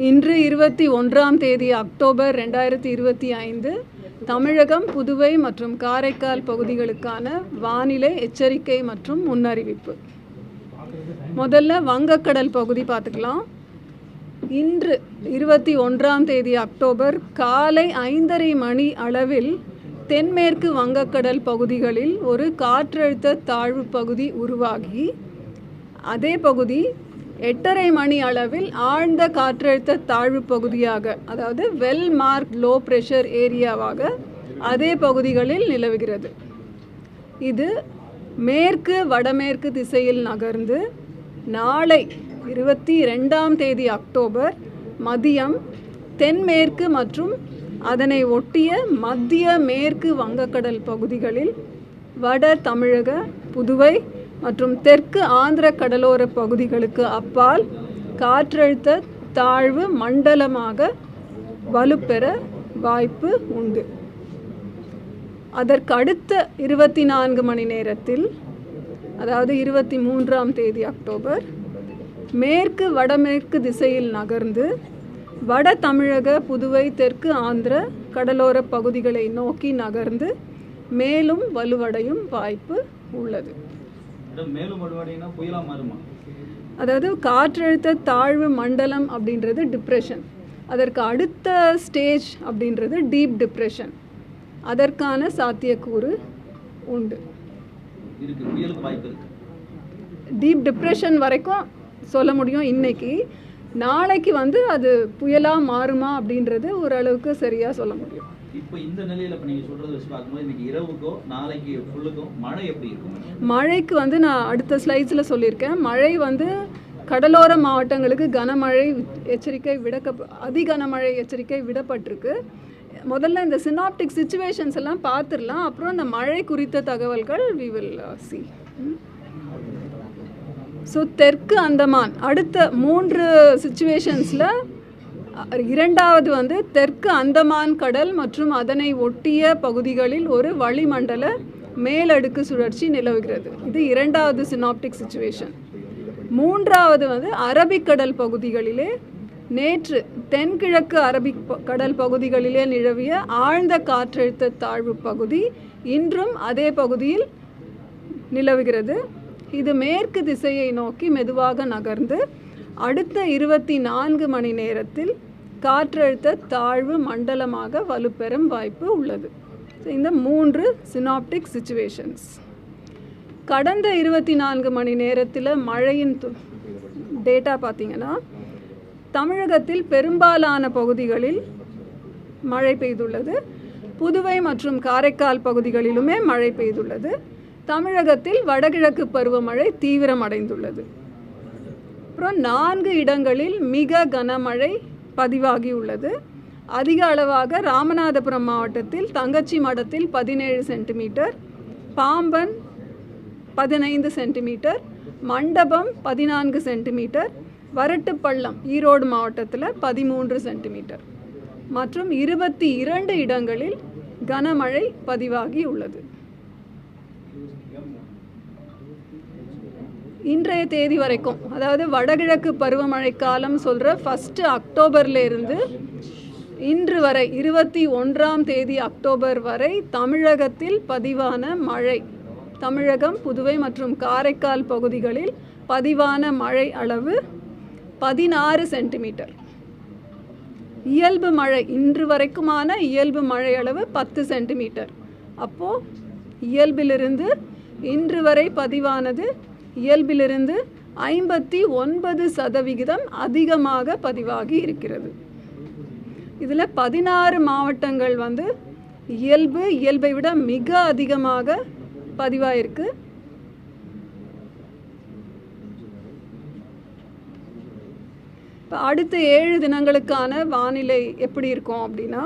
இன்று 21ஆம் தேதி அக்டோபர் 2025 தமிழகம், புதுவை மற்றும் காரைக்கால் பகுதிகளுக்கான வானிலை எச்சரிக்கை மற்றும் முன்னறிவிப்பு. முதல்ல வங்கக்கடல் பகுதி பார்த்துக்கலாம். இன்று 21ஆம் தேதி அக்டோபர் காலை 5:30 மணி அளவில் தென்மேற்கு வங்கக்கடல் பகுதிகளில் ஒரு காற்றழுத்த தாழ்வு பகுதி உருவாகி, அதே பகுதி 8:30 மணி அளவில் ஆழ்ந்த காற்றழுத்த தாழ்வு பகுதியாக, அதாவது வெல் மார்க் லோ ப்ரெஷர் ஏரியாவாக அதே பகுதிகளில் நிலவுகிறது. இது மேற்கு வடமேற்கு திசையில் நகர்ந்து நாளை 22ஆம் தேதி அக்டோபர் மதியம் தென்மேற்கு மற்றும் அதனை ஒட்டிய மத்திய மேற்கு வங்கக்கடல் பகுதிகளில் வட தமிழக, புதுவை மற்றும் தெற்கு ஆந்திர கடலோர பகுதிகளுக்கு அப்பால் காற்றழுத்த தாழ்வு மண்டலமாக வலுப்பெற வாய்ப்பு உண்டு. அதற்கு அடுத்த 24 மணி நேரத்தில், அதாவது 23ஆம் தேதி அக்டோபர், மேற்கு வடமேற்கு திசையில் நகர்ந்து வட தமிழக, புதுவை, தெற்கு ஆந்திர கடலோர பகுதிகளை நோக்கி நகர்ந்து மேலும் வலுவடையும் வாய்ப்பு உள்ளது. அதாவது காற்றழுத்த தாழ்வு மண்டலம் அப்படின்றது டிப்ரெஷன், அதற்கு அடுத்த ஸ்டேஜ் அப்படின்றது டீப் டிப்ரெஷன். அதற்கான சாத்தியக்கூறு உண்டு. டீப் டிப்ரெஷன் வரைக்கும் சொல்ல முடியும். இன்னைக்கு நாளைக்கு அது புயலாக மாறுமா அப்படின்றது ஓரளவுக்கு சரியாக சொல்ல முடியும். இப்போ இந்த நிலையில இப்ப நீங்க சொல்றது வச்சு பார்க்கும்போது இன்னைக்கு இரவுக்கோ நாளைக்கு ஃபுல்லுக்கோ மழை எப்படி இருக்கும்? மழைக்கு நான் அடுத்த ஸ்லைட்ஸில் சொல்லியிருக்கேன். மழை கடலோர மாவட்டங்களுக்கு கனமழை எச்சரிக்கை அதி கனமழை எச்சரிக்கை விடப்பட்டிருக்கு. முதல்ல இந்த சினாப்டிக் சிச்சுவேஷன்ஸ் எல்லாம் பார்த்துடலாம், அப்புறம் இந்த மழை குறித்த தகவல்கள் we will see. ஸோ தெற்கு அந்தமான் அடுத்த 3 சிச்சுவேஷன்ஸில் இரண்டாவது தெற்கு அந்தமான் கடல் மற்றும் அதனை ஒட்டிய பகுதிகளில் ஒரு வளிமண்டல மேலடுக்கு சுழற்சி நிலவுகிறது. இது இரண்டாவது சினாப்டிக் சிச்சுவேஷன். மூன்றாவது அரபிக்கடல் பகுதிகளிலே நேற்று தென்கிழக்கு கடல் பகுதிகளிலே நிலவிய ஆழ்ந்த காற்றழுத்த தாழ்வு பகுதி இன்றும் அதே பகுதியில் நிலவுகிறது. இது மேற்கு திசையை நோக்கி மெதுவாக நகர்ந்து அடுத்த 24 மணி நேரத்தில் காற்றழுத்த தாழ்வு மண்டலமாக வலுப்பெறும் வாய்ப்பு உள்ளது. இந்த 3 சினாப்டிக் சிச்சுவேஷன்ஸ். கடந்த 24 மணி நேரத்தில் மழையின் டேட்டா பார்த்திங்கன்னா, தமிழகத்தில் பெரும்பாலான பகுதிகளில் மழை பெய்துள்ளது. புதுவை மற்றும் காரைக்கால் பகுதிகளிலுமே மழை பெய்துள்ளது. தமிழகத்தில் வடகிழக்கு பருவமழை தீவிரமடைந்துள்ளது. அப்புறம் 4 இடங்களில் மிக கனமழை பதிவாகியுள்ளது. அதிக அளவாக ராமநாதபுரம் மாவட்டத்தில் தங்கச்சி மடத்தில் 17 சென்டிமீட்டர், பாம்பன் 15 சென்டிமீட்டர், மண்டபம் 14 சென்டிமீட்டர், வரட்டுப்பள்ளம் ஈரோடு மாவட்டத்தில் 13 சென்டிமீட்டர் மற்றும் 22 இடங்களில் கனமழை பதிவாகி உள்ளது. இன்றைய தேதி வரைக்கும், அதாவது வடகிழக்கு பருவமழை காலம் சொல்கிற 1 அக்டோபர்ல இருந்து இன்று வரை 21ஆம் தேதி அக்டோபர் வரை தமிழகத்தில் பதிவான மழை, தமிழகம், புதுவை மற்றும் காரைக்கால் பகுதிகளில் பதிவான மழை அளவு 16 சென்டிமீட்டர். இயல்பு மழை, இன்று வரைக்குமான இயல்பு மழை அளவு 10 சென்டிமீட்டர். அப்போது இயல்பிலிருந்து இன்று வரை பதிவானது இயல்பிலிருந்து 59% அதிகமாக பதிவாகி இருக்கிறது. இதில் 16 மாவட்டங்கள் இயல்பை விட மிக அதிகமாக பதிவாயிருக்கு. இப்போ அடுத்த 7 தினங்களுக்கான வானிலை எப்படி இருக்கும் அப்படின்னா,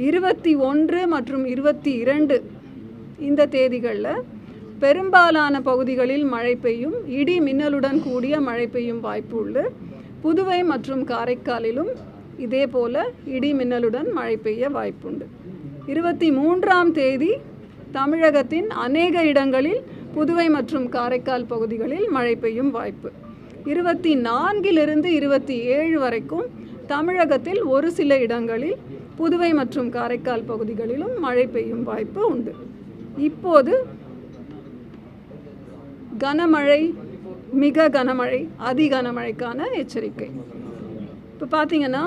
21 மற்றும் 22 இந்த தேதிகளில் பெரும்பாலான பகுதிகளில் மழை பெய்யும், இடி மின்னலுடன் கூடிய மழை பெய்யும் வாய்ப்பு உண்டு. புதுவை மற்றும் காரைக்காலிலும் இதே போல் இடி மின்னலுடன் மழை பெய்ய வாய்ப்புண்டு. 23ஆம் தேதி தமிழகத்தின் அநேக இடங்களில் புதுவை மற்றும் காரைக்கால் பகுதிகளில் மழை பெய்யும் வாய்ப்பு. 24 27 வரைக்கும் தமிழகத்தில் ஒரு சில இடங்களில் புதுவை மற்றும் காரைக்கால் பகுதிகளிலும் மழை பெய்யும் வாய்ப்பு உண்டு. இப்போது கனமழை, மிக கனமழை, அதி கனமழைக்கான எச்சரிக்கை. இப்போ பார்த்தீங்கன்னா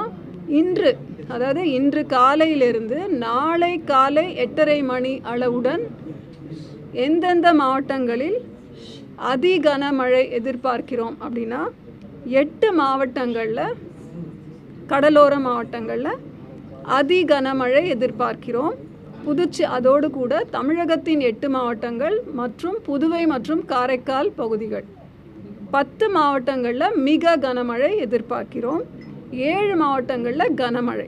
இன்று, அதாவது இன்று காலையிலிருந்து நாளை காலை 8:30 மணி அளவுடன் எந்தெந்த மாவட்டங்களில் அதி கனமழை எதிர்பார்க்கிறோம் அப்படின்னா 8 மாவட்டங்களில், கடலோர மாவட்டங்களில் அதி கனமழை எதிர்பார்க்கிறோம். அதோடு கூட தமிழகத்தின் 8 மாவட்டங்கள் மற்றும் புதுவை மற்றும் காரைக்கால் பகுதிகள் 10 மாவட்டங்களில் மிக கனமழை எதிர்பார்க்கிறோம். 7 மாவட்டங்களில் கனமழை.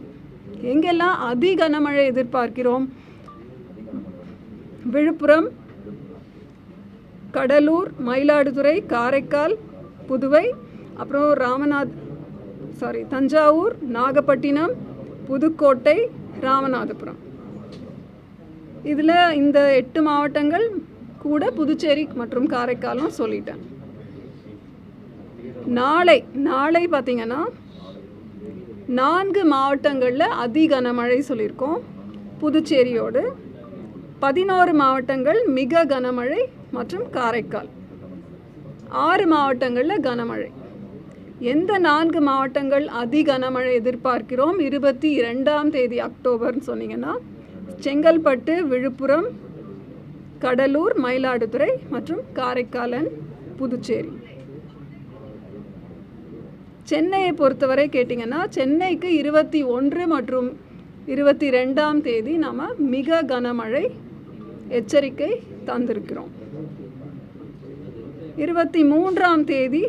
எங்கெல்லாம் அதி கனமழை எதிர்பார்க்கிறோம்? விழுப்புரம், கடலூர், மயிலாடுதுறை, காரைக்கால், புதுவை, அப்புறம் தஞ்சாவூர், நாகப்பட்டினம், புதுக்கோட்டை, ராமநாதபுரம். இதில் இந்த 8 மாவட்டங்கள் கூட புதுச்சேரி மற்றும் காரைக்காலும் சொல்லிட்டேன். நாளை பார்த்திங்கன்னா 4 மாவட்டங்களில் அதி கனமழை சொல்லியிருக்கோம் புதுச்சேரியோடு. 11 மாவட்டங்கள் மிக கனமழை மற்றும் காரைக்கால். 6 மாவட்டங்களில் கனமழை. எந்த 4 மாவட்டங்கள் அதி கனமழை எதிர்பார்க்கிறோம் 22ஆம் தேதி அக்டோபர்னு சொன்னீங்கன்னா செங்கல்பட்டு, விழுப்புரம், கடலூர், மயிலாடுதுறை மற்றும் காரைக்கால், புதுச்சேரி. சென்னையை பொறுத்தவரை கேட்டிங்கன்னா சென்னைக்கு 21 மற்றும் 22ஆம் தேதி நாம் மிக கனமழை எச்சரிக்கை தந்திருக்கிறோம். 23ஆம் தேதி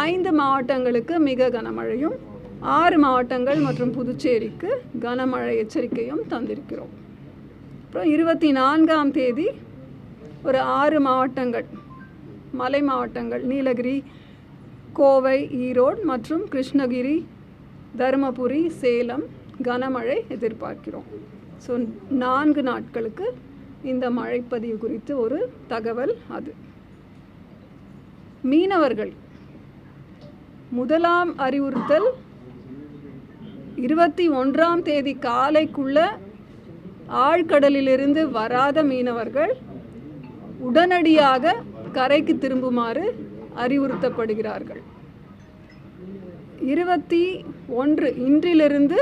5 மாவட்டங்களுக்கு மிக கனமழையும் 6 மாவட்டங்கள் மற்றும் புதுச்சேரிக்கு கனமழை எச்சரிக்கையும் தந்திருக்கிறோம். அப்புறம் 24ஆம் தேதி ஒரு 6 மாவட்டங்கள், மலை மாவட்டங்கள், நீலகிரி, கோவை, ஈரோடு மற்றும் கிருஷ்ணகிரி, தருமபுரி, சேலம் கனமழை எதிர்பார்க்கிறோம். ஸோ 4 நாட்களுக்கு இந்த மழைப்பதிவு குறித்து ஒரு தகவல். அது மீனவர்கள் முதலாம் அறிவுறுத்தல் 21ஆம் தேதி காலைக்குள்ள ஆழ்கடலிலிருந்து வராத மீனவர்கள் உடனடியாக கரைக்கு திரும்புமாறு அறிவுறுத்தப்படுகிறார்கள். 21 இன்றிலிருந்து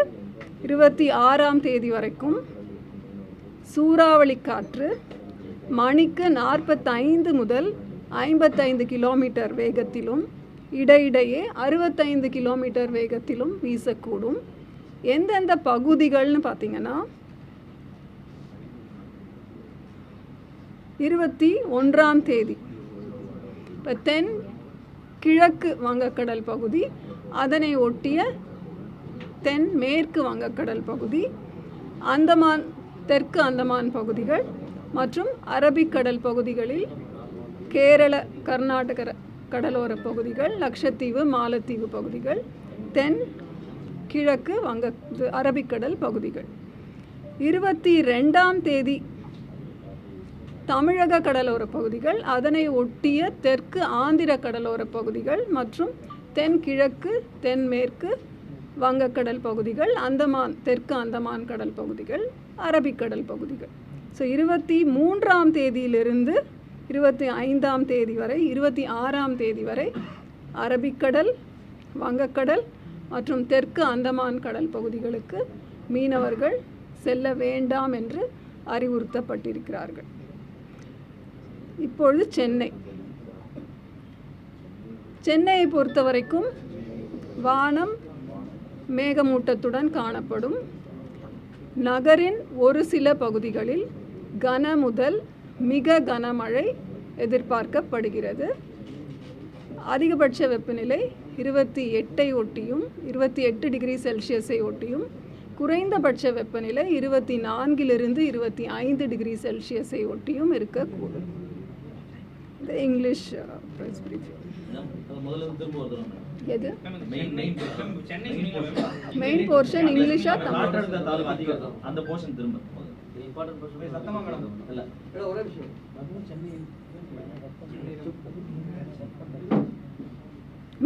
26ஆம் தேதி வரைக்கும் சூறாவளி காற்று மணிக்கு 45 முதல் 55 கிலோமீட்டர் வேகத்திலும் இடையிடையே 65 கிலோமீட்டர் வேகத்திலும் வீசக்கூடும். எந்தெந்த பகுதிகள்னு பார்த்தீங்கன்னா 21ஆம் தேதி இப்போ தென் கிழக்கு வங்கக்கடல் பகுதி, அதனை ஒட்டிய தென் மேற்கு வங்கக்கடல் பகுதி, அந்தமான், தெற்கு அந்தமான் பகுதிகள் மற்றும் அரபிக்கடல் பகுதிகளில் கேரள, கர்நாடக கடலோர பகுதிகள், லட்சத்தீவு, மாலத்தீவு பகுதிகள், தென் கிழக்கு அரபிக்கடல் பகுதிகள். 22ஆம் தேதி தமிழக கடலோர பகுதிகள், அதனை ஒட்டிய தெற்கு ஆந்திர கடலோர பகுதிகள் மற்றும் தென்கிழக்கு, தென்மேற்கு வங்கக்கடல் பகுதிகள், அந்தமான், தெற்கு அந்தமான் கடல் பகுதிகள், அரபிக்கடல் பகுதிகள். ஸோ 23ஆம் தேதியிலிருந்து 25ஆம் தேதி வரை, 26ஆம் தேதி வரை அரபிக்கடல், வங்கக்கடல் மற்றும் தெற்கு அந்தமான் கடல் பகுதிகளுக்கு மீனவர்கள் செல்ல வேண்டாம் என்று அறிவுறுத்தப்பட்டிருக்கிறார்கள். இப்பொழுது சென்னையை பொறுத்தவரைக்கும் வானம் மேகமூட்டத்துடன் காணப்படும். நகரின் ஒரு சில பகுதிகளில் கன முதல் மிக கனமழை எதிர்பார்க்கப்படுகிறது. அதிகபட்ச வெப்பநிலை 28 ஒட்டியும் 28 டிகிரி செல்சியஸை ஒட்டியும், குறைந்தபட்ச வெப்பநிலை 24லிருந்து 25 டிகிரி செல்சியஸை ஒட்டியும் இருக்கக்கூடும். இந்த இங்கிலீஷ் ப்ரெஸ் பிரீஃபிங். எது மெயின் போர்ஷன் இங்கிலீஷா தமிழ்? அந்த போர்ஷன் திரும்ப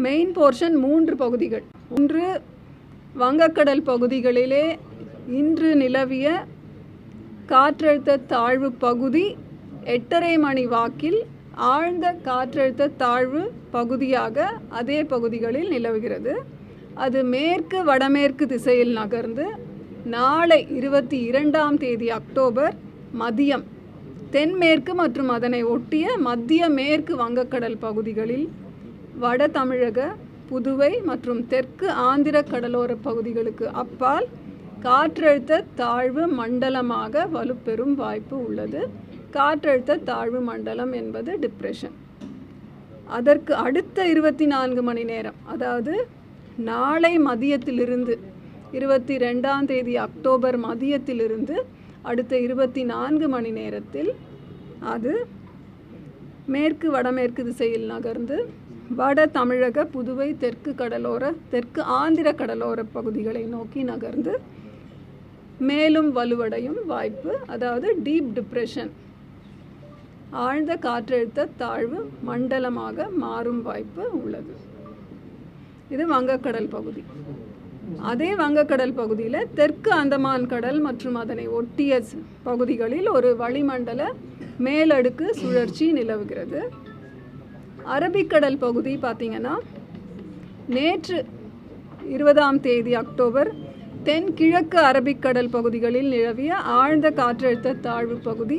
மெயின் போர்ஷன் 3 பகுதிகள். 1 வங்கக்கடல் பகுதிகளிலே இன்று நிலவிய காற்றழுத்த தாழ்வு பகுதி 8:30 மணி வாக்கில் ஆழ்ந்த காற்றழுத்த தாழ்வு பகுதியாக அதே பகுதிகளில் நிலவுகிறது. அது மேற்கு வடமேற்கு திசையில் நகர்ந்து நாளை 22ஆம் தேதி அக்டோபர் மதியம் தென்மேற்கு மற்றும் அதனை ஒட்டிய மத்திய மேற்கு வங்கக்கடல் பகுதிகளில் வட தமிழக, புதுவை மற்றும் தெற்கு ஆந்திர கடலோர பகுதிகளுக்கு அப்பால் காற்றழுத்த தாழ்வு மண்டலமாக வலுப்பெறும் வாய்ப்பு உள்ளது. காற்றழுத்த தாழ்வு மண்டலம் என்பது டிப்ரெஷன். அதற்கு அடுத்த 24 மணி நேரம், அதாவது நாளை மதியத்திலிருந்து 22ஆம் தேதி அக்டோபர் மதியத்திலிருந்து அடுத்த 24 மணி நேரத்தில் அது மேற்கு வடமேற்கு திசையில் நகர்ந்து வட தமிழக, புதுவை, தெற்கு ஆந்திர கடலோர பகுதிகளை நோக்கி நகர்ந்து மேலும் வலுவடையும் வாய்ப்பு, அதாவது டீப் டிப்ரெஷன், ஆழ்ந்த காற்றழுத்த தாழ்வு மண்டலமாக மாறும் வாய்ப்பு உள்ளது. இது வங்கக்கடல் பகுதி. அதே வங்கக்கடல் பகுதியில் தெற்கு அந்தமான் கடல் மற்றும் அதனை ஒட்டிய பகுதிகளில் ஒரு வளிமண்டல மேலடுக்கு சுழற்சி நிலவுகிறது. அரபிக்கடல் பகுதி பார்த்திங்கன்னா நேற்று 20ஆம் தேதி அக்டோபர் தென்கிழக்கு அரபிக்கடல் பகுதிகளில் நிலவிய ஆழ்ந்த காற்றழுத்த தாழ்வு பகுதி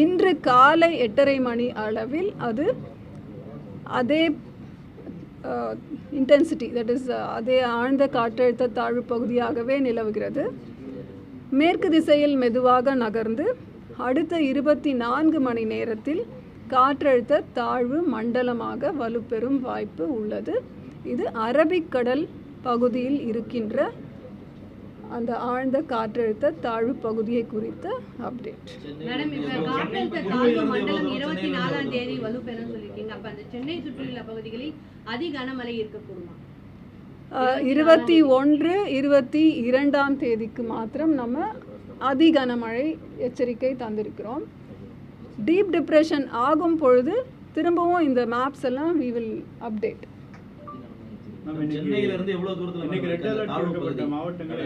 இன்று காலை 8:30 மணி அளவில் அது அதே இன்டென்சிட்டி, தட் இஸ் அதே ஆழ்ந்த காற்றழுத்த தாழ்வு பகுதியாகவே நிலவுகிறது. மேற்கு திசையில் மெதுவாக நகர்ந்து அடுத்த 24 மணி நேரத்தில் காற்றழுத்த தாழ்வு மண்டலமாக வலுப்பெறும் வாய்ப்பு உள்ளது. இது அரபிக்கடல் பகுதியில் இருக்கின்ற அந்த ஆழ்ந்த காற்றழுத்த தாழ்வு பகுதியை குறித்த அப்டேட். மேடம், இப்ப காற்றழுத்த தாழ்வு மண்டலம் 24ஆம் தேதி வலுப்பெறும் சொல்லிருக்கீங்க. அப்ப அந்த சென்னை சுற்றியுள்ள பகுதிகளில் அதி கனமழை இருக்கக்கூடுமா? 21, 22ஆம் தேதிக்கு மாத்திரம் நம்ம அதி கனமழை எச்சரிக்கை தந்திருக்கிறோம். டீப் டிப்ரெஷன் ஆகும் பொழுது திரும்பவும் இந்த மேப்ஸ் எல்லாம் we will update. சென்னையில இருந்து எவ்வளவு தூரத்துல இன்னைக்கு ரெட் அலர்ட் கொடுக்கப்பட்ட மாவட்டங்கள்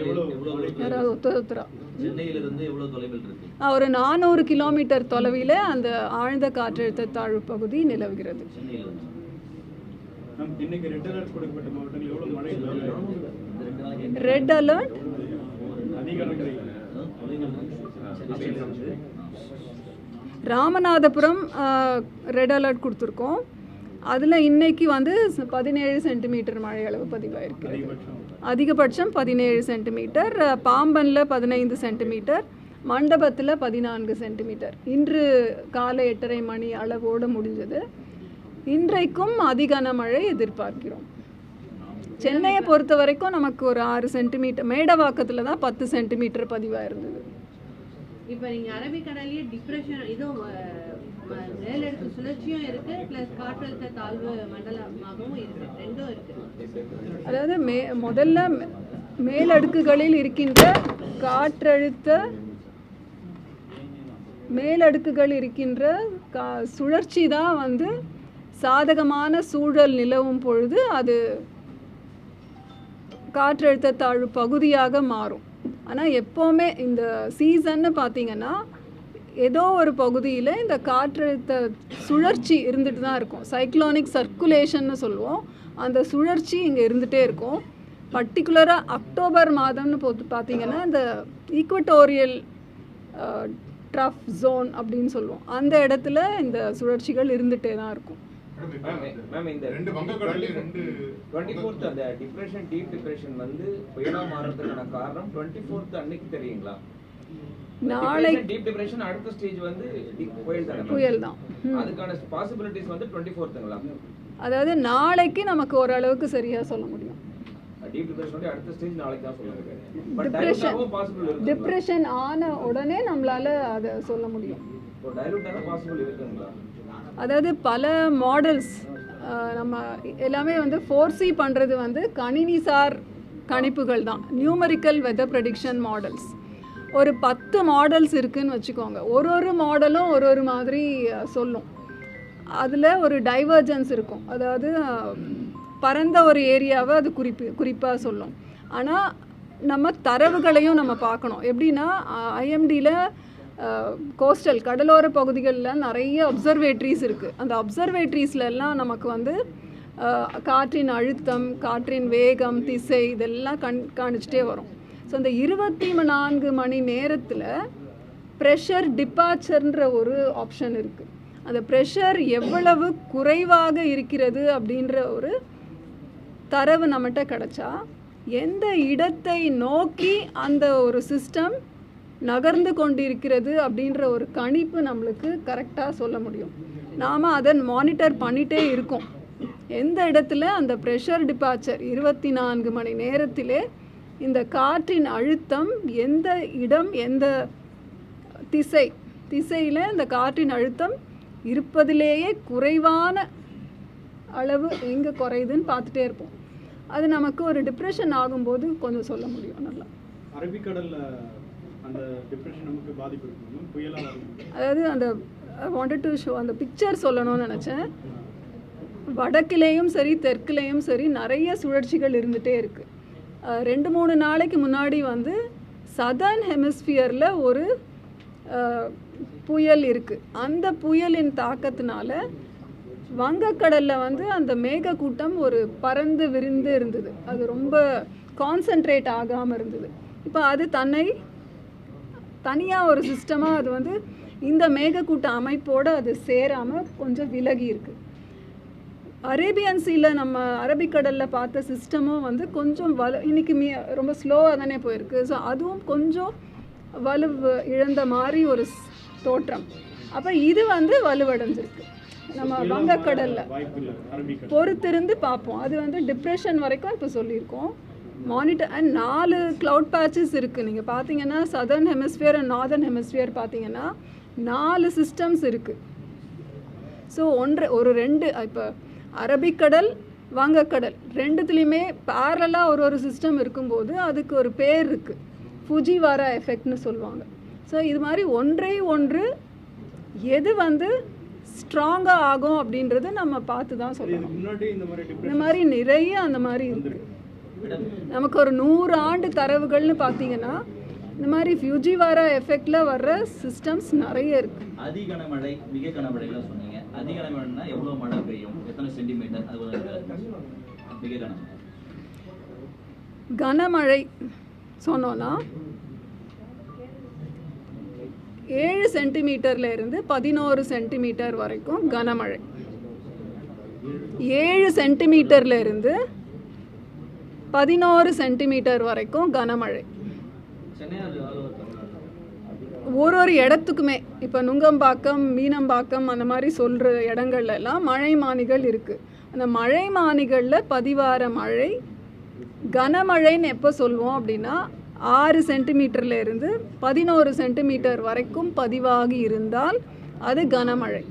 உத்தரா சென்னையில இருந்து எவ்வளவு தொலைவில் இருக்கு? ஒரு 400 கிலோமீட்டர் தொலைவில் அந்த ஆழ்ந்த காற்றழுத்த தாழ்வு பகுதி நிலவுகிறது. சென்னையில இருந்து இன்னைக்கு ரெட் அலர்ட் கொடுக்கப்பட்ட மாவட்டங்கள் எவ்வளவு மழை? Red alert Ramanathapuram red alert கொடுத்துருக்கோம். அதில் இன்னைக்கு வந்து 17 சென்டிமீட்டர் மழை அளவு பதிவாயிருக்கு. அதிகபட்சம் 17 சென்டிமீட்டர். பாம்பனில் 15 சென்டிமீட்டர், மண்டபத்தில் 14 சென்டிமீட்டர். இன்று காலை 8:30 மணி அளவோடு முடிஞ்சது. இன்றைக்கும் அதிகன மழை எதிர்பார்க்கிறோம். சென்னையை பொறுத்த வரைக்கும் நமக்கு ஒரு 6 சென்டிமீட்டர், மேடவாக்கத்தில் தான் 10 சென்டிமீட்டர் பதிவாக இருந்தது. இப்போ நீங்கள் அரபிக்கடலையே டிப்ரெஷன் இதுவும் மேலடுக்கு சுழற்சியும் இருக்கு, பிளஸ் காற்றழுத்த தாழ்வு மண்டலமாகவும் இருக்கு, ரெண்டும் இருக்கு. அதாவது முதல்ல மேலடுக்குகளில் இருக்கின்ற மேலடுக்குகள் இருக்கின்ற சுழற்சி தான் வந்து சாதகமான சூழல் நிலவும் பொழுது அது காற்றழுத்த தாழ்வு பகுதியாக மாறும். ஆனால் எப்போவுமே இந்த சீசன்னு பார்த்திங்கன்னா ஏதோ ஒரு பகுதியில் இந்த காற்றழுத்த சுழற்சி இருந்துட்டு தான் இருக்கும். சைக்ளோனிக் சர்க்குலேஷன்னு சொல்லுவோம். அந்த சுழற்சி இங்கே இருந்துகிட்டே இருக்கும். பர்டிகுலராக அக்டோபர் மாதம்னு பார்த்திங்கன்னா இந்த ஈக்வட்டோரியல் ட்ரஃப் ஜோன் அப்படின்னு சொல்லுவோம். அந்த இடத்துல இந்த சுழற்சிகள் இருந்துகிட்டே தான் இருக்கும். மேம், இந்த 24th அந்த டிப்ரெஷன், டீப் டிப்ரெஷன் வந்து புயலா மாறதுக்கான காரணம் 24th அன்னைக்கு தெரியுங்களா? நாளைக்கு டீப் டிப்ரெஷன் அடுத்த ஸ்டேஜ் வந்து புயல் தான். அதுக்கான பாசிபிலிட்டிஸ் வந்து 24ங்களா? அதாவது நாளைக்கு நமக்கு ஓரளவுக்கு சரியா சொல்ல முடியும். டீப் டிப்ரெஷன் அடுத்த ஸ்டேஜ் நாளைக்கு தான் சொல்ல முடியும். பட் டைலூட் பாசிபிள் இருக்கு. டிப்ரெஷன் ஆன உடனே நம்மளால அதை சொல்ல முடியும். ஒரு டைலூட் ஆக பாசிபிள் இருக்குங்களா? அதாவது பல மாடல்ஸ் நம்ம எல்லாமே வந்து ஃபோர்சி பண்ணுறது வந்து கணினிசார் கணிப்புகள் தான், நியூமரிக்கல் வெதர் ப்ரெடிக்ஷன் மாடல்ஸ். ஒரு 10 மாடல்ஸ் இருக்குதுன்னு வச்சுக்கோங்க. ஒரு மாடலும் ஒரு மாதிரி சொல்லும். அதில் ஒரு டைவர்ஜன்ஸ் இருக்கும். அதாவது பரந்த ஒரு ஏரியாவை அது குறிப்பாக சொல்லும். ஆனால் நம்ம தரவுகளையும் நம்ம பார்க்கணும். எப்படின்னா ஐஎம்டியில் கோஸ்டல் கடலோர பகுதிகளில் நிறைய அப்சர்வேட்ரிஸ் இருக்குது. அந்த அப்சர்வேட்ரிஸ்லாம் நமக்கு வந்து காற்றின் அழுத்தம், காற்றின் வேகம், திசை இதெல்லாம் காணிச்சிட்டே வரும். ஸோ அந்த 24 மணி நேரத்தில் ப்ரெஷர் டிபார்ச்சர்ன்ற ஒரு ஆப்ஷன் இருக்குது. அந்த ப்ரெஷர் எவ்வளவு குறைவாக இருக்கிறது அப்படின்ற ஒரு தரவு நம்மகிட்ட கிடச்சா எந்த இடத்தை நோக்கி அந்த ஒரு சிஸ்டம் நகர்ந்து கொண்டிருக்கிறது அப்படின்ற ஒரு கணிப்பு நம்மளுக்கு கரெக்டாக சொல்ல முடியும். நாம் அதை மானிட்டர் பண்ணிகிட்டே இருக்கோம். எந்த இடத்துல அந்த ப்ரெஷர் டிபார்ச்சர் 24 மணி நேரத்திலே இந்த காற்றின் அழுத்தம் எந்த இடம், எந்த திசையில் இந்த காற்றின் அழுத்தம் இருப்பதிலேயே குறைவான அளவு எங்கே குறையுதுன்னு பார்த்துட்டே இருப்போம். அது நமக்கு ஒரு டிப்ரெஷன் ஆகும்போது கொஞ்சம் சொல்ல முடியும் நல்லா. அரபிக்கடல்ல அந்த டிப்ரெஷன் நமக்கு பாதிப்பு இருக்கும், புயலா வரும். அதாவது அந்த வாண்டட் டு ஷோ அந்த பிக்சர் சொல்லணும்னு நினச்சேன். வடக்கிலேயும் சரி தெற்குலேயும் சரி நிறைய சுழற்சிகள் இருந்துகிட்டே இருக்குது. 2-3 நாளைக்கு முன்னாடி வந்து சதர்ன் ஹெமிஸ்பியரில் ஒரு புயல் இருக்குது. அந்த புயலின் தாக்கத்தினால வங்கக்கடலில் வந்து அந்த மேகக்கூட்டம் ஒரு பறந்து விரிந்து இருந்தது. அது ரொம்ப கான்சன்ட்ரேட் ஆகாமல் இருந்தது. இப்போ அது தனியாக ஒரு சிஸ்டமாக அது வந்து இந்த மேகக்கூட்ட அமைப்போடு அது சேராமல் கொஞ்சம் விலகி இருக்குது. அரேபியன் சீயில் நம்ம அரபிக்கடலில் பார்த்த சிஸ்டமும் வந்து கொஞ்சம் இன்னைக்கு ரொம்ப ஸ்லோவாக தானே போயிருக்கு. ஸோ அதுவும் கொஞ்சம் வலுவு இழந்த மாதிரி ஒரு தோற்றம். அப்போ இது வந்து வலுவடைஞ்சிருக்கு. நம்ம வங்கக்கடலில் பொறுத்திருந்து பார்ப்போம். அது வந்து டிப்ரெஷன் வரைக்கும் இப்போ சொல்லியிருக்கோம். மானிட்டர் அண்ட் 4 க்ளவுட் பேச்சஸ் இருக்குது. நீங்கள் பார்த்தீங்கன்னா southern hemisphere and northern hemisphere பார்த்தீங்கன்னா 4 சிஸ்டம்ஸ் இருக்குது. ஸோ ஒரு 2 இப்போ அரபிக்கடல் வங்கக்கடல் ரெண்டுத்துலேயுமே பேரலாக ஒரு சிஸ்டம் இருக்கும்போது அதுக்கு ஒரு பேர் இருக்குது, ஃபுஜிவாரா எஃபெக்ட்னு சொல்லுவாங்க. ஸோ இது மாதிரி ஒன்று எது வந்து ஸ்ட்ராங்காக ஆகும் அப்படின்றது நம்ம பார்த்து தான் சொல்லணும். இந்த மாதிரி நிறைய அந்த மாதிரி இருக்குது. நமக்கு ஒரு 100 ஆண்டு தரவுகள்னு பார்த்தீங்கன்னா இந்த மாதிரி ஃபியூஜிவாரா எஃபெக்டில் வர்ற சிஸ்டம்ஸ் நிறைய இருக்குது. அதி கனமழை, மிக கனமழைலாம் சொன்னீங்க. அதி கனமழைனா எவ்வளோ மழை பெய்யும், எத்தனை சென்டிமீட்டர், அது மிக கனமழை? கனமழை சொன்னோன்னா 7 சென்டிமீட்டர்ல இருந்து 11 சென்டிமீட்டர் வரைக்கும் கனமழை. 7 சென்டிமீட்டர்ல இருந்து 11 சென்டிமீட்டர் வரைக்கும் கனமழை. ஒரு இடத்துக்குமே இப்போ நுங்கம்பாக்கம், மீனம்பாக்கம் அந்த மாதிரி சொல்கிற இடங்கள்லாம் மழைமானிகள் இருக்குது. அந்த மழைமானிகளில் பதிவார மழை கனமழைன்னு எப்போ சொல்லுவோம் அப்படின்னா 6 சென்டிமீட்டர்ல இருந்து 11 சென்டிமீட்டர் வரைக்கும் பதிவாகி இருந்தால் அது கனமழை.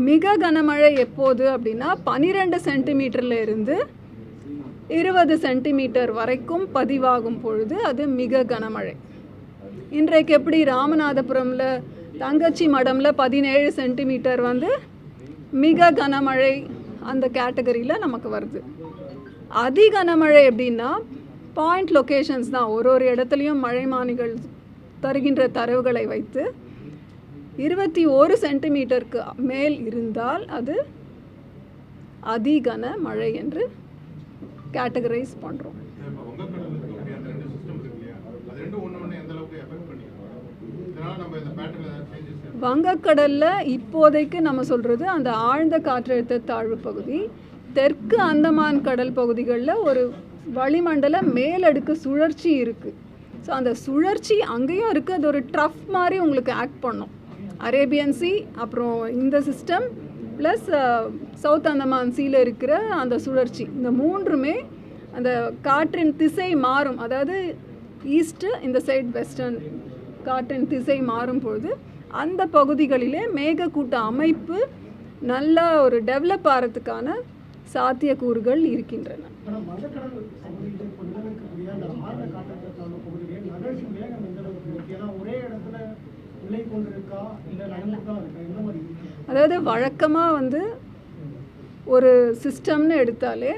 மிக கனமழை எப்போது அப்படின்னா 12 சென்டிமீட்டர்ல இருந்து 20 சென்டிமீட்டர் வரைக்கும் பதிவாகும் பொழுது அது மிக கனமழை. இன்றைக்கு எப்படி ராமநாதபுரமில் தங்கச்சி மடமில் 17 சென்டிமீட்டர் வந்து மிக கனமழை அந்த கேட்டகரியில் நமக்கு வருது. அதி கனமழை எப்படின்னா பாயிண்ட் லொக்கேஷன்ஸ் தான். ஒரு இடத்துலையும் மழைமானிகள் தருகின்ற தரவுகளை வைத்து 21 சென்டிமீட்டருக்கு மேல் இருந்தால் அது அதிகன மழை என்று கேட்டகரைஸ் பண்ணுறோம். வங்கக்கடலில் இப்போதைக்கு நம்ம சொல்கிறது அந்த ஆழ்ந்த காற்றழுத்த தாழ்வு பகுதி, தெற்கு அந்தமான் கடல் பகுதிகளில் ஒரு வளிமண்டல மேலடுக்கு சுழற்சி இருக்குது. ஸோ அந்த சுழற்சி அங்கேயும் இருக்குது. அது ஒரு ட்ரஃப் மாதிரி உங்களுக்கு ஆக்ட் பண்ணும். அரேபியன் சி, அப்புறம் இந்த சிஸ்டம் ப்ளஸ் சவுத் அந்தமான் சீல இருக்கிற அந்த சுழற்சி, இந்த மூன்றுமே அந்த காற்றின் திசை மாறும். அதாவது ஈஸ்ட்டு இந்த சைட் வெஸ்டர்ன் காற்றின் திசை மாறும் பொழுது அந்த பகுதிகளிலே மேகக்கூட்ட அமைப்பு நல்லா ஒரு டெவலப் ஆகிறதுக்கான சாத்தியக்கூறுகள் இருக்கின்றன. அதாவது வழக்கமாக வந்து ஒரு சிஸ்டம்னு எடுத்தாலே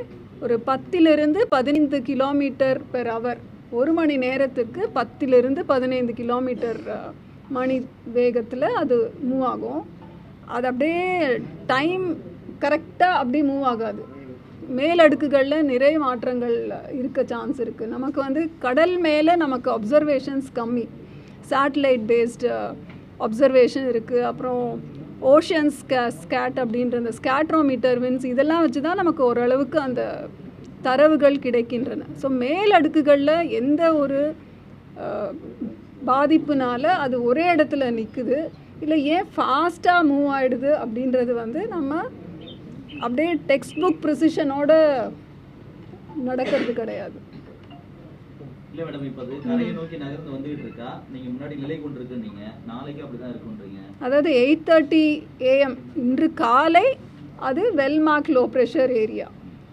ஒரு 10லிருந்து 15 கிலோமீட்டர் பெர் ஹவர், ஒரு மணி நேரத்துக்கு 10லிருந்து 15 கிலோமீட்டர் மணி வேகத்தில் அது மூவ் ஆகும். அது அப்படியே டைம் கரெக்டாக அப்படி மூவ் ஆகாது. மேலடுக்குகளில் நிறைய மாற்றங்கள் இருக்க சான்ஸ் இருக்குது. நமக்கு வந்து கடல் மேலே நமக்கு அப்சர்வேஷன்ஸ் கம்மி, சேட்டலைட் பேஸ்டு அப்சர்வேஷன் இருக்குது. அப்புறம் ஓஷன் ஸ்கேட் அப்படின்ற அந்த ஸ்கேட்ரோமீட்டர் வின்ஸ் இதெல்லாம் வச்சு தான் நமக்கு ஓரளவுக்கு அந்த தரவுகள் கிடைக்கின்றன. ஸோ மேலடுக்குகளில் எந்த ஒரு பாதிப்புனால அது ஒரே இடத்துல நிற்குது, இல்லை ஏன் ஃபாஸ்ட்டாக மூவ் ஆகிடுது அப்படின்றது வந்து நம்ம அப்படியே டெக்ஸ்ட் புக் ப்ரிசிஷனோட நடக்கிறது கிடையாது. இல்லை மேடம், இப்போ அது கரையை நோக்கி நகர்ந்து வந்துகிட்டு இருக்கா, நீங்கள் முன்னாடி நிலை கொண்டு இருக்குன்னீங்க, நாளைக்கு அப்படி தான் இருக்குன்றீங்க. அதாவது 8:30 AM இன்று காலை அது வெல்மார்க் லோ ப்ரெஷர் ஏரியா.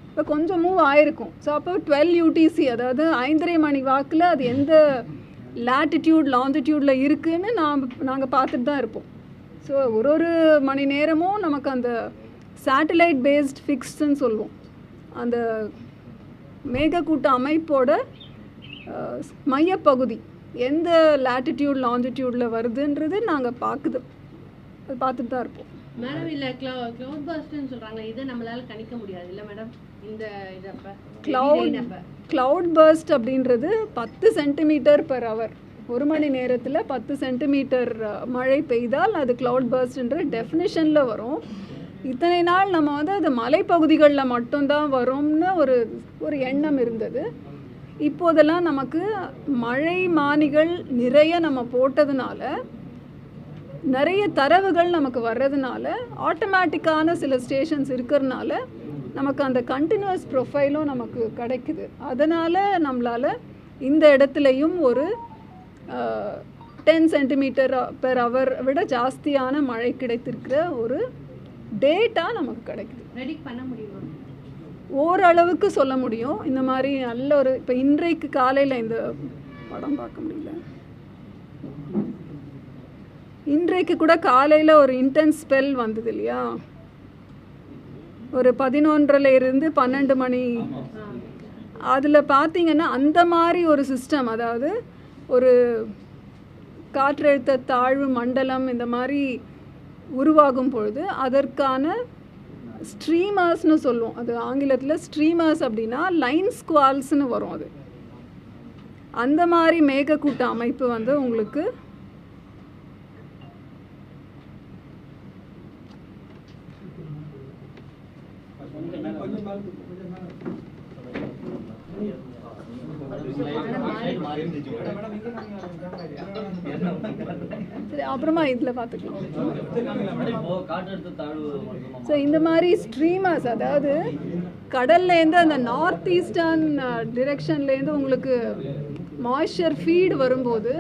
இப்போ கொஞ்சம் மூவ் ஆயிருக்கும். ஸோ அப்போ 12 UTC, அதாவது 5:30 மணி வாக்கில் அது எந்த லேட்டிடியூட் லாங்கிடியூடில் இருக்குதுன்னு நாங்கள் பார்த்துட்டு தான் இருப்போம். ஸோ ஒரு மணி நேரமும் நமக்கு அந்த சேட்டலைட் பேஸ்ட் ஃபிக்ஸ்டுன்னு சொல்லுவோம், அந்த மேகக்கூட்ட அமைப்போட மையப்பகுதி எந்த லேட்டிடியூட் லாங்கிடியூடில் வருதுன்றது நாங்கள் பார்த்துட்டு தான் இருப்போம். மேடம் இல்லை க்ளவுட் பர்ஸ்ட்னு சொல்கிறாங்க, இதை நம்மளால் கணிக்க முடியாது இல்லை மேடம்? இந்த இதப்ப க்ளவுட் பர்ஸ்ட் அப்படின்றது 10 சென்டிமீட்டர் பெர் ஹவர், ஒரு மணி நேரத்தில் 10 சென்டிமீட்டர் மழை பெய்தால் அது க்ளவுட் பர்ஸ்ட்ன்ற டெஃபினிஷனில் வரும். இத்தனை நாள் நம்ம வந்து அது மலைப்பகுதிகளில் மட்டும்தான் வரும்னு ஒரு எண்ணம் இருந்தது. இப்போதெல்லாம் நமக்கு மழை மானிகள் நிறைய நம்ம போட்டதுனால, நிறைய தரவுகள் நமக்கு வர்றதுனால, ஆட்டோமேட்டிக்கான சில ஸ்டேஷன்ஸ் இருக்கிறதுனால நமக்கு அந்த கண்டினியூஸ் ப்ரொஃபைலும் நமக்கு கிடைக்குது. அதனால் நம்மளால் இந்த இடத்துலையும் ஒரு 10 சென்டிமீட்டர் பெர் ஹவர் விட ஜாஸ்தியான மழை கிடைத்திருக்கிற ஒரு டேட்டா நமக்கு கிடைக்குது. ப்ரெடிக்ட் பண்ண முடியுமா? ஓரளவுக்கு சொல்ல முடியும். இந்த மாதிரி நல்ல ஒரு இப்போ இன்றைக்கு காலையில் இந்த படம் பார்க்க முடியல, இன்றைக்கு கூட காலையில் ஒரு இன்டென்ஸ் ஸ்பெல் வந்தது இல்லையா, ஒரு 11:00 12 மணி. அதில் பார்த்தீங்கன்னா அந்த மாதிரி ஒரு சிஸ்டம், அதாவது ஒரு காற்றழுத்த தாழ்வு மண்டலம் இந்த மாதிரி உருவாகும் பொழுது அதற்கான ஸ்ட்ரீமர்ஸ்னு சொல்லுவோம், அது ஆங்கிலத்தில் ஸ்ட்ரீமர்ஸ் அப்படின்னா லைன் ஸ்குவால்ஸ்னு வரும். அது அந்த மாதிரி மேகக்கூட்ட அமைப்பு வந்து உங்களுக்கு சரி அப்புறமா இதில் பார்த்துக்கலாம். ஸோ இந்த மாதிரி ஸ்ட்ரீமர்ஸ், அதாவது கடல்லேருந்து அந்த நார்த் ஈஸ்டர்ன் டிரெக்ஷன்லேருந்து உங்களுக்கு மாய்ஸ்சர் ஃபீடு வரும்போது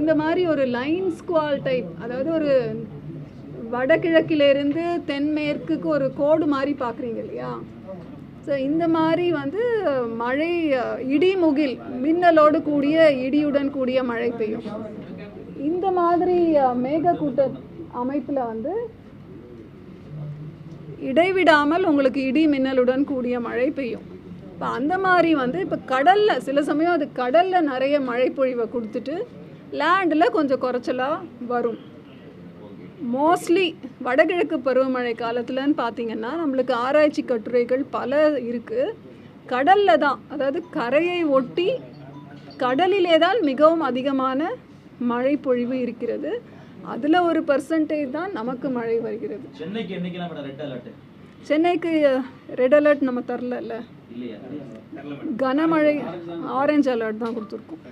இந்த மாதிரி ஒரு லைன் ஸ்குவால் டைப், அதாவது ஒரு வடகிழக்கிலேருந்து தென்மேற்குக்கு ஒரு கோடு மாதிரி பார்க்குறீங்க இல்லையா. ஸோ இந்த மாதிரி வந்து மழை இடிமுகில் மின்னலோடு கூடிய இடியுடன் கூடிய மழை பெய்யும். இந்த மாதிரி மேகக்கூட்ட அமைப்பில் வந்து இடைவிடாமல் உங்களுக்கு இடி மின்னலுடன் கூடிய மழை பெய்யும். இப்போ அந்த மாதிரி வந்து இப்போ கடலில் சில சமயம் அது கடலில் நிறைய மழை பொழிவை கொடுத்துட்டு லேண்டில் கொஞ்சம் குறைச்சலாக வரும். மோஸ்ட்லி வடகிழக்கு பருவமழை காலத்தில்னு பார்த்திங்கன்னா நம்மளுக்கு ஆராய்ச்சி கட்டுரைகள் பல இருக்குது. கடலில் தான், அதாவது கரையை ஒட்டி கடலிலே தான் மிகவும் அதிகமான மழை பொழிவு இருக்கிறது. அதில் ஒரு % தான் நமக்கு மழை வருகிறது. சென்னைக்கு ரெட் அலர்ட் நம்ம தரல, கனமழை ஆரஞ்சு அலர்ட் தான் கொடுத்துருக்கோம்.